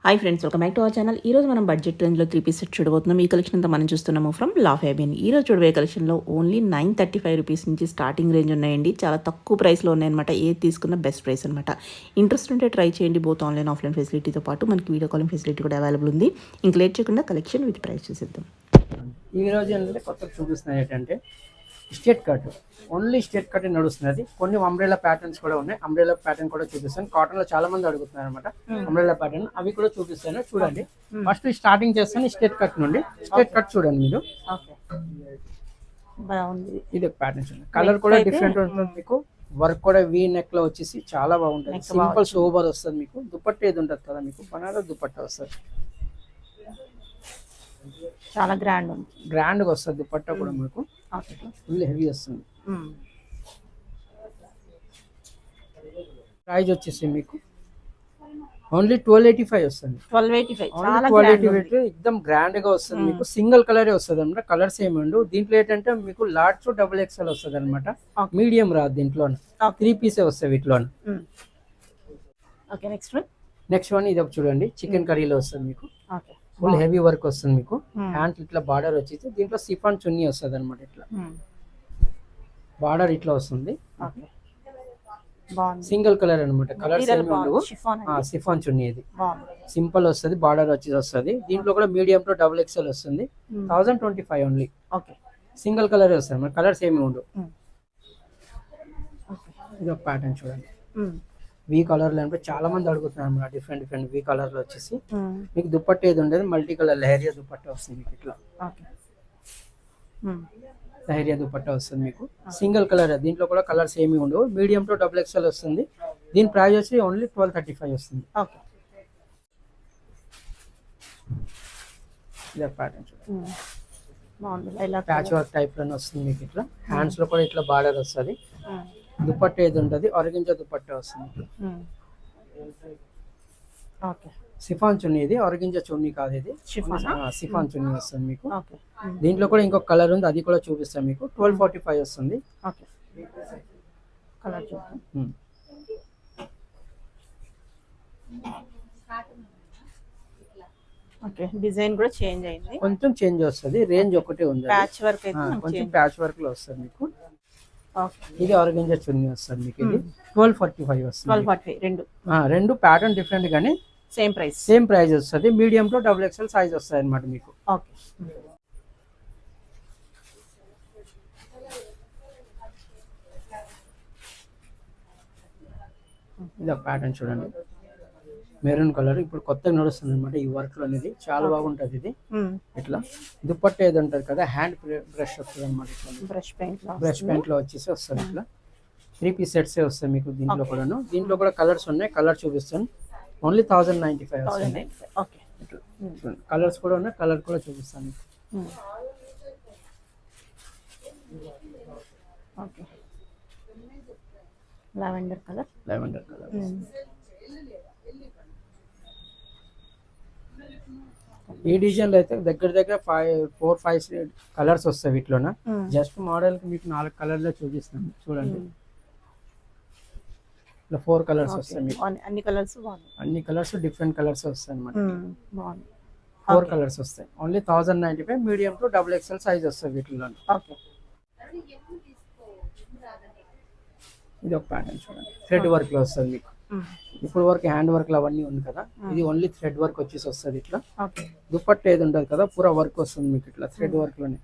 Hi friends, welcome back to our channel. ఈ రోజు మనం బడ్జెట్ రేంజ్లో 3 పీస్ సెట్ చూడబోతున్నాం. ఈ కలెక్షన్ అంతా మనం చూస్తున్నాము ఫ్రమ్ లా ఫ్యాబియన్. ఈ రోజు చూడబోయే కలెక్షన్లో ఓన్లీ 935 రూపీస్ నుంచి స్టార్టింగ్ రేంజ్ ఉన్నాయండి. చాలా తక్కువ ప్రైస్లో ఉన్నాయన్నమాట. ఏది తీసుకున్న బెస్ట్ ప్రైస్ అనమాట. ఇంట్రెస్ట్ ఉంటే ట్రై చేయండి. బోత్ ఆన్లైన్ ఆఫ్లైన్ ఫెసిలిటీతో పాటు మనకి వీడియో కాలింగ్ ఫెసిలిటీ కూడా అవైలబుల్ ఉంది. ఇంక లేట్ చేయకుండా కలెక్షన్ విత్ ప్రైస్ చూసేద్దాం. ఈ రోజు ఏంటంటే కొత్తగా చూపిస్తున్నాయి ఏంటంటే state cut, only state cut నడుస్తున్నది. కొన్ని అంబ్రెలా ప్యాటర్న్స్ కూడా ఉన్నాయి. అంబ్రెలా ప్యాటర్న్ కూడా చూపిస్తాను. కాటన్ లో చాలా మంది అడుగుతున్నారు అనమాట అంబ్రెలా ప్యాటర్న్, అవి కూడా చూపిస్తాను. చూడండి, ఫస్ట్ స్టార్టింగ్ చేస్తాను స్టేట్ కట్ నుండి. స్టేట్ కట్ చూడండి మీరు, ఇది ప్యాటర్న్ చూడండి. కలర్ కూడా డిఫరెంట్ ఉంటుంది మీకు. వర్క్ కూడా వీ నెక్ లో వచ్చేసి చాలా బాగుంటుంది. సింపుల్ సోబర్ వస్తుంది మీకు. దుపట్టా ఏది ఉంటుంది కదా మీకు, బనారస్ దుపట్టా వస్తుంది. చాలా గ్రాండ్ గా వస్తుంది దుపట్టా కూడా మీకు. ఫుల్ హెవీ వస్తుంది. ప్రైస్ వచ్చేసి మీకు ఓన్లీ 1285 వస్తుంది. 1285 ఎక్దమ్ గ్రాండ్ గా వస్తుంది మీకు. సింగిల్ కలరే వస్తుంది అనమాట. కలర్స్ ఏమి ఉండవు దీంట్లో. ఏంటంటే మీకు లార్జ్ డబుల్ ఎక్స్ఎల్ వస్తుంది అనమాట. మీడియం రాదు దీంట్లో. 3 పీసే వస్తాయి వీటిలో. నెక్స్ట్ వన్ ఇది ఒక చూడండి, చికెన్ కర్రీలో వస్తుంది మీకు. ఫుల్ హెవీ వర్క్ వస్తుంది మీకు. హ్యాండ్ ఇట్లా బార్డర్ వచ్చేసి దీంట్లో సిఫాన్ చున్నీ వస్తుంది అనమాట. ఇట్లా బార్డర్ ఇట్లా వస్తుంది. సింగిల్ కలర్ అనమాట. కలర్స్ ఏమి ఉండవు. సిఫాన్ చున్నీ ఇది సింపుల్ వస్తుంది. బార్డర్ వచ్చి వస్తుంది. దీంట్లో కూడా మీడియం తో డబుల్ ఎక్స్ఎల్ వస్తుంది. 1025 ఓన్లీ. సింగిల్ కలర్ వస్తుంది మన. కలర్స్ ఏమి ఉండవు. ఇది ఒక ప్యాటర్న్ చూడండి. వీ కలర్ లో అంటే చాలా మంది అడుగుతున్నారు అన్నమాట. డిఫరెంట్ డిఫరెంట్ వీ కలర్ లో వచ్చేసి మీకు దుపట్టా ఏది ఉండేది మల్టీ కలర్ లహరియా దుపట్టా వస్తుంది మీకు. ఇట్లా లహరియా దుపట్టా వస్తుంది మీకు. సింగిల్ కలర్, దీంట్లో కూడా కలర్స్ ఏమి ఉండవు. మీడియం టు డబుల్ ఎక్స్ఎల్ వస్తుంది. దీని ప్రైస్ వచ్చి ఓన్లీ 1235 వస్తుంది. ఇదే ప్యాటర్న్ చూడండి. ప్యాచ్ వర్క్ టైప్ లోనే వస్తుంది మీకు. ఇట్లా హ్యాండ్స్ లో కూడా ఇట్లా బార్డర్ వస్తుంది. దుపట్టా ఏది ఉంటుంది ఆరెంజ్ దుపట్టా వస్తుంది. సిఫాన్ చున్నీ, ఇది ఆరెంజ్ చున్నీ కాదు, ఇది సిఫాన్ చున్నీ వస్తుంది మీకు. దీంట్లో కూడా ఇంకొక కలర్ ఉంది, అది కూడా చూపిస్తాను మీకు. 1245 వస్తుంది. డిజైన్ కూడా చేంజ్ అయింది, కొంచెం చేంజ్ వస్తుంది. రేంజ్ ఒకటే ఉంది. ప్యాచ్ వర్క్ అయితే కొంచెం ప్యాచ్ వర్క్ లో వస్తుంది మీకు. ఇది ఆరెంజ్ చున్నీ వస్తుంది మీకు. ఇది 1245 వస్తుంది. 1245 రెండు ప్యాటర్న్ డిఫరెంట్ గానీ సేమ్ ప్రైస్ వస్తుంది. Medium to double XL size వస్తుంది అనమాట మీకు. ఇది ఒక ప్యాటర్న్ చూడండి, మెరూన్ కలర్. ఇప్పుడు కొత్తగా నడుస్తుంది అనమాట ఈ వర్క్ లో అనేది. చాలా బాగుంటది ఇది. ఇట్లా దుపట్టా ఏది ఉంటుంది కదా, హ్యాండ్ బ్రష్ వస్తుంది అనమాట. బ్రష్ పెయింట్ లో వచ్చేసి వస్తుంది. ఇట్లా 3 పీస్ సెట్స్ వస్తాయి మీకు. దీంట్లో కూడాను. దీంట్లో కూడా కలర్స్ ఉన్నాయి. కలర్ చూపిస్తాను. ఓన్లీ 1095 వస్తుంది. కలర్స్ కూడా ఉన్నాయి. కలర్ కూడా చూపిస్తాను. Lavender colour. ఈ డిజైన్ లో అయితే దగ్గర దగ్గర 4-5 కలర్స్ వస్తాయి వీటిలోన. జస్ట్ మోడల్ కి మీకు 4 కలర్లో చూపిస్తాను చూడండి. ఇలా 4 కలర్స్ వస్తాయి మీకు. అన్ని కలర్స్ డిఫరెంట్ కలర్స్ వస్తాయి అన్నమాట. 4 కలర్స్ వస్తాయి. Only 1095. Medium to double XL size వస్తాయి వీటిలో. ఇది ఒక ప్యాటర్న్ చూడండి, థ్రెడ్ వర్క్ లో వస్తుంది మీకు. ఇప్పుడు వరకు హ్యాండ్ వర్క్ అవన్నీ ఉంది కదా, ఇది ఓన్లీ థ్రెడ్ వర్క్ వచ్చేసి వస్తుంది. ఇట్లా దుపట్టా ఏది ఉంటుంది కదా, పూరా వర్క్ వస్తుంది మీకు. ఇట్లా థ్రెడ్ వర్క్ లోనే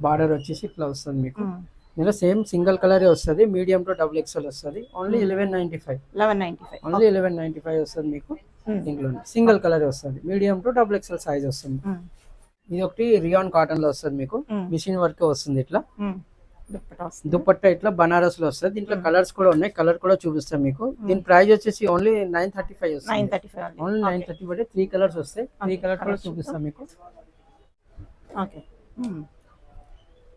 బార్డర్ వచ్చేసి ఇట్లా వస్తుంది మీకు. ఇలా సేమ్ సింగిల్ కలర్ వస్తుంది. మీడియం టు డబుల్ ఎక్స్ఎల్ వస్తుంది. ఓన్లీ 1195. ఓన్లీ 1195 వస్తుంది మీకు. దీంట్లో సింగిల్ కలర్ వస్తుంది. Medium to double XL size వస్తుంది. ఇది ఒకటి రియాన్ కాటన్ లో వస్తుంది మీకు. మిషన్ వర్క్ వస్తుంది. ఇట్లా దుపట్టా ఇట్లా బనారస్ లో వస్తుంది. దీంట్లో కలర్స్ కూడా ఉన్నాయి. కలర్ కూడా చూపిస్తాం మీకు. దీని ప్రైస్ వచ్చేసి ఓన్లీ 935 వస్తుంది. ఓన్లీ 930. 3 కలర్స్ వస్తాయి. 3 కలర్స్ కూడా చూపిస్తాం మీకు.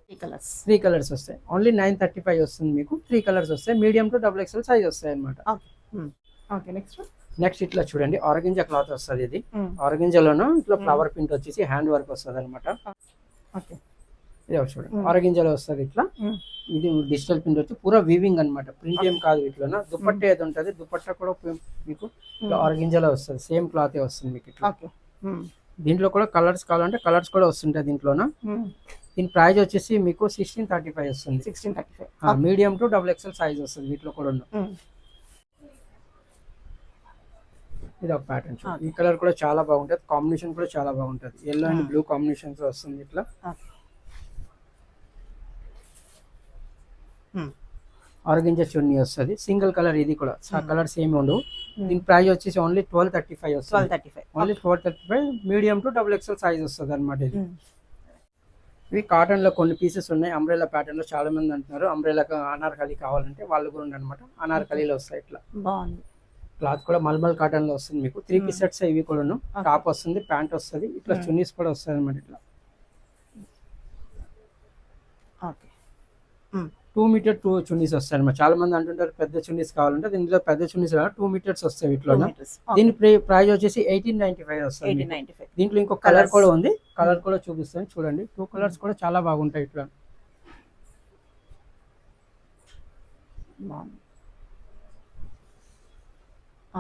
3 కలర్స్ వస్తాయి. ఓన్లీ 935 వస్తుంది మీకు. 3 కలర్స్ వస్తాయి. Medium to double XL size వస్తాయి అనమాట. నెక్స్ట్ ఇట్లా చూడండి, ఆరెంజా క్లాత్ వస్తుంది. ఇది ఆరెంజాలోనూ ఇట్లా ఫ్లవర్ ప్రింట్ వచ్చేసి హ్యాండ్ వర్క్ వస్తుంది అనమాట. ఇది ఒకటి చూడండి ఆరగింజలో వస్తుంది ఇట్లా. ఇది డిజిటల్ ప్రింట్ వచ్చి పూరా వీవింగ్ అన్నమాట, ప్రింట్ ఏం కాదు ఇట్లా. దుపట్టా ఏది ఉంటుంది, దుపట్టా కూడా మీకు ఆరగింజలో వస్తుంది, సేమ్ క్లాత్ వస్తుంది మీకు ఇట్లా. దీంట్లో కూడా కలర్స్ కావాలంటే కలర్స్ కూడా వస్తుంటాయి దీంట్లోన. దీని ప్రైస్ వచ్చేసి మీకు 1635 వస్తుంది. 1635 మీడియం టు XXL సైజ్ వస్తుంది వీటిలో కూడా. ఇది ఒక ప్యాటర్న్ చూడండి, ఈ కలర్ కూడా చాలా బాగుంటుంది, కాంబినేషన్ కూడా చాలా బాగుంటుంది, ఎల్లో అండ్ బ్లూ కాంబినేషన్స్ వస్తుంది ఇట్లా. ఆర్గంజా చున్నీ వస్తుంది, సింగిల్ కలర్, ఇది కూడా కలర్స్ ఏమి ఉండవు. దీని ప్రైస్ వచ్చేసి ఓన్లీ 1235 వస్తుంది. Only 1235, medium to XXL size వస్తుంది అనమాట. ఇది ఇవి కాటన్ లో కొన్ని పీసెస్ ఉన్నాయి, అంబ్రెల్లా ప్యాటర్న్ లో చాలా మంది అంటున్నారు అంబ్రెల్లా అనార్కలి కావాలంటే వాళ్ళు కూడా అనమాట. అనార్కలీలో వస్తాయి ఇట్లా. బాగుంది, క్లాత్ కూడా మల్మల్ కాటన్ లో వస్తుంది మీకు. 3 పీస్ సెట్స్ ఇవి కూడా, టాప్ వస్తుంది, ప్యాంట్ వస్తుంది, ఇట్లా చున్నీస్ కూడా వస్తుంది అనమాట ఇట్లా. 2 మీటర్ 2 చున్నీస్ వస్తాయి అనమాట. చాలా మంది అంటుంటారు పెద్ద చున్నీస్ కావాలంటే, దీంట్లో పెద్ద చున్నీస్ 2 మీటర్స్ వస్తాయి వీటిలో. దీని ప్రైస్ వచ్చేసి 1895 వస్తుంది. దీంట్లో ఇంకో కలర్ కూడా ఉంది, కలర్ కూడా చూపిస్తాను చూడండి. 2 కలర్స్ కూడా చాలా బాగుంటాయి ఇట్లా.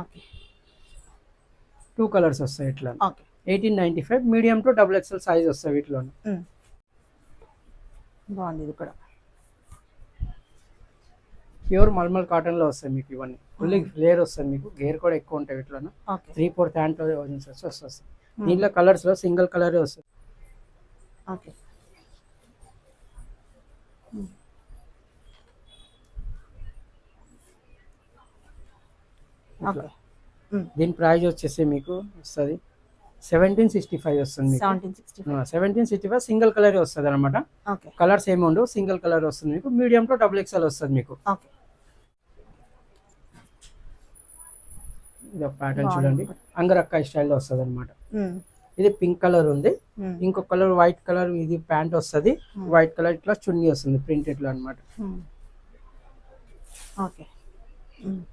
ఓకే, 2 కలర్స్ వస్తాయి ఇట్లా. 1895, మీడియం టు XXL సైజ్ వస్తాయి వీటిలో. బాగుంది, ఇది కూడా ప్యూర్ మల్మల్ కాటన్ లో వస్తాయి మీకు ఇవన్నీ. ఫుల్లీ ఫ్లేర్ వస్తుంది మీకు, గేర్ కూడా ఎక్కువ ఉంటాయి వీటిలో. 3/4 హ్యాండ్ వస్తుంది. దీంట్లో కలర్స్ లో సింగిల్ కలర్ వస్తుంది. ఓకే, దీని ప్రైస్ వచ్చేసి మీకు వస్తుంది 1765 వస్తుంది. 1765 సింగిల్ కలర్ వస్తుంది అనమాట. కలర్స్ ఏమి ఉండవు, సింగిల్ కలర్ వస్తుంది మీకు. మీడియం టు XXL వస్తుంది మీకు. ఇది ఒక ప్యాటర్న్ చూడండి, అంగరక్కాయ స్టైల్లో వస్తుంది అనమాట. ఇది పింక్ కలర్ ఉంది, ఇంకొక కలర్ వైట్ కలర్, ఇది ప్యాంట్ వస్తుంది, వైట్ కలర్ ఇట్లా చున్నీ వస్తుంది ప్రింట్ ఇట్లా అనమాట.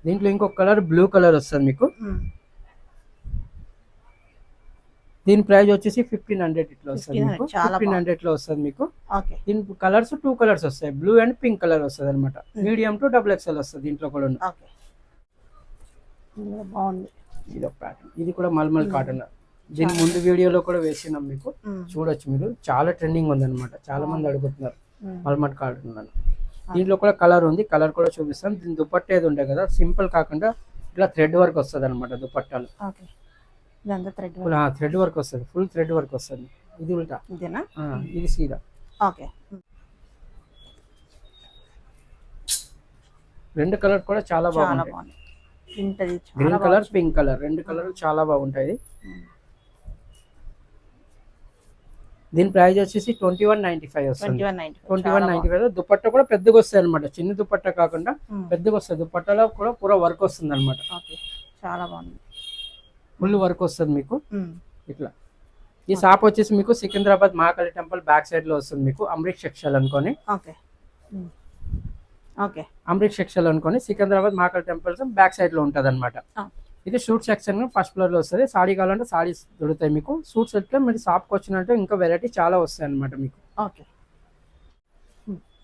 దీంట్లో ఇంకొక కలర్ బ్లూ కలర్ వస్తుంది మీకు. దీని ప్రైస్ వచ్చేసి 1500 ఇట్లా వస్తుంది మీకు. 1500 లో వస్తుంది మీకు. దీని కలర్స్ 2 కలర్స్ వస్తాయి, బ్లూ అండ్ పింక్ కలర్ వస్తుంది అనమాట. మీడియం టు XXL వస్తుంది దీంట్లో కూడా. బాగుంది, ఇది ఒక ప్యాటర్న్, ఇది కూడా మల్మల్ కాటన్. దీని ముందు వీడియోలో కూడా వేసినాం మీకు, చూడొచ్చు మీరు. చాలా ట్రెండింగ్ ఉంది అనమాట, చాలా మంది అడుగుతున్నారు మల్మల్ కాటన్ అని. దీంట్లో కూడా కలర్ ఉంది, కలర్ కూడా చూపిస్తాం. దీని దుపట్టా ఏది ఉండే కదా, సింపుల్ కాకుండా ఇట్లా థ్రెడ్ వర్క్ వస్తుంది అనమాట దుపట్టాలు. థ్రెడ్ వర్క్ వస్తుంది, ఫుల్ థ్రెడ్ వర్క్ వస్తుంది. ఇది ఉల్టా, ఇది సీదా. రెండు కలర్ కూడా చాలా బాగుంటాయి, గ్రీన్ కలర్ పింక్ కలర్, రెండు కలర్ చాలా బాగుంటాయి. దీని ప్రైస్ వచ్చేసి 2195 వస్తుంది. 2195. దుపట్టా కూడా పెద్దగా వస్తాయి అనమాట, చిన్న దుపట్టా కాకుండా పెద్దగా వస్తుంది. దుపట్టాలో కూడా పూరా వర్క్ వస్తుంది అనమాట. చాలా బాగుంది, ఫుల్ వర్క్ వస్తుంది మీకు ఇట్లా. ఈ షాప్ వచ్చేసి మీకు Secunderabad Mahakali temple back side లో వస్తుంది మీకు. అమృత్ సెక్షన్ అనుకోని, అమృత్ సెక్షన్ అనుకోని Secunderabad Mahakali temple back side లో ఉంటది అనమాట. ఇది షూట్ సెక్షన్ ఫస్ట్ ఫ్లోర్ లో వస్తుంది. సాడీ కావాలంటే సాడీస్ దొరుకుతాయి మీకు. సూట్స్ ఎట్లా మీరు షాప్కి వచ్చినట్టు ఇంకా వెరైటీ చాలా వస్తాయి అనమాట మీకు.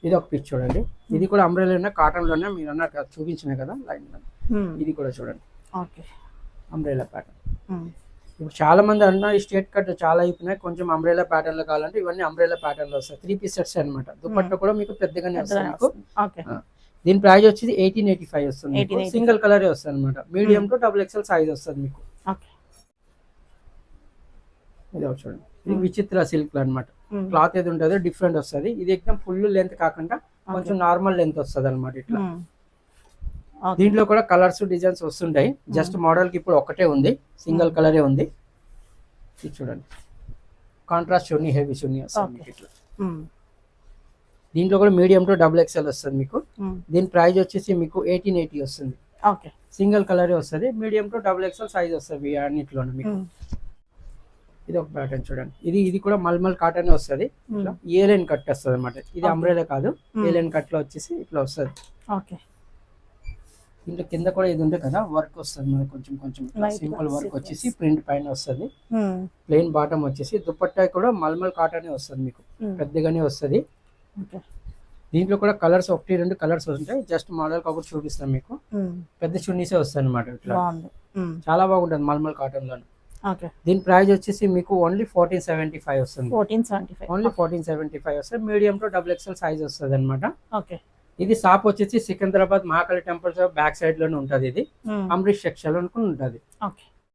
ఇది ఒక పిక్ చూడండి, ఇది కూడా అంబ్రెల్లా కాటన్ లోనే మీరు అన్నారు కదా, చూపించిన కదా లైన్. ఇది కూడా చూడండి, అంబ్రెల్లా ప్యాటర్న్. ఇప్పుడు చాలా మంది అన్నారు ఈ స్ట్రేట్ కట్ చాలా అయిపోయినాయి, కొంచెం అంబ్రెల్లా ప్యాటర్న్ లో కావాలంటే ఇవన్నీ అంబ్రెల్లా ప్యాటర్న్ లో వస్తాయి. 3 పీస్ సెట్స్ అనమాట. దుపట్టా కూడా మీకు పెద్దగానే వస్తాయి మీకు. దీని ప్రైస్ వచ్చేసి 1885 వస్తుంది. సింగిల్ కలర్ వస్తుంది అనమాట. మీడియం టు XXL సైజ్ వస్తుంది మీకు. ఇది చూడండి, ఇది విచిత్ర సిల్క్ అనమాట. క్లాత్ ఏది ఉంటుందో డిఫరెంట్ వస్తుంది. ఇది ఎక్దమ్ ఫుల్ లెంత్ కాకుండా కొంచెం నార్మల్ లెంత్ వస్తుంది అనమాట ఇట్లా. దీంట్లో కూడా కలర్స్ డిజైన్స్ వస్తుంటాయి. జస్ట్ మోడల్ కి ఇప్పుడు ఒకటే ఉంది, సింగిల్ కలరే ఉంది. ఇది చూడండి, కాంట్రాస్ట్ చున్నీ, హెవీ చున్నీ వస్తుంది ఇట్లా. దీంట్లో కూడా మీడియం టు XXL వస్తుంది మీకు. దీని ప్రైస్ వచ్చేసి మీకు 1880 వస్తుంది. సింగిల్ కలరే వస్తుంది. మీడియం టు XXL సైజ్ వస్తుంది అన్నిట్లోనే మీకు. ఇది ఒక ప్యాటర్న్ చూడండి, ఇది కూడా మల్మల్ కాటన్ వస్తుంది. ఇట్లా ఏలైన్ కట్ వస్తుంది అనమాట. ఇది అంబ్రెల్లా కాదు, ఏలైన్ కట్ లో వచ్చేసి ఇట్లా వస్తుంది. దీంట్లో కింద కూడా ఇది ఉంది కదా, వర్క్ వస్తుంది మనకు కొంచెం కొంచెం Light సింపుల్ గా వర్క్ sequence. వచ్చేసి ప్రింట్ పైన వస్తుంది. ప్లెయిన్ బాటమ్ వచ్చేసి దుపట్టా కూడా మల్మల్ కాటన్ వస్తుంది మీకు, పెద్దగానే వస్తుంది. ఓకే. దీంట్లో కూడా కలర్స్ 1-2 కలర్స్ ఉంటాయి. జస్ట్ మోడల్ ఒకటి చూపిస్తాను మీకు. పెద్ద చున్నీసే వస్తాయి అనమాట ఇట్లా, బాగుంది. చాలా బాగుంటుంది మల్మల్ కాటన్ లో. ఓకే. దీని ప్రైస్ వచ్చేసి మీకు ఓన్లీ 1475 వస్తుంది. 1475. ఓన్లీ 1475 వస్తుంది. మీడియం టు XXL సైజ్ వస్తుంది అనమాట. ఓకే. ఇది షాప్ వచ్చేసి Secunderabad Mahakali temple back side లోనే ఉంటది. ఇది అమరీష్ సెక్షన్ లో ఉంటుంది. ఓకే.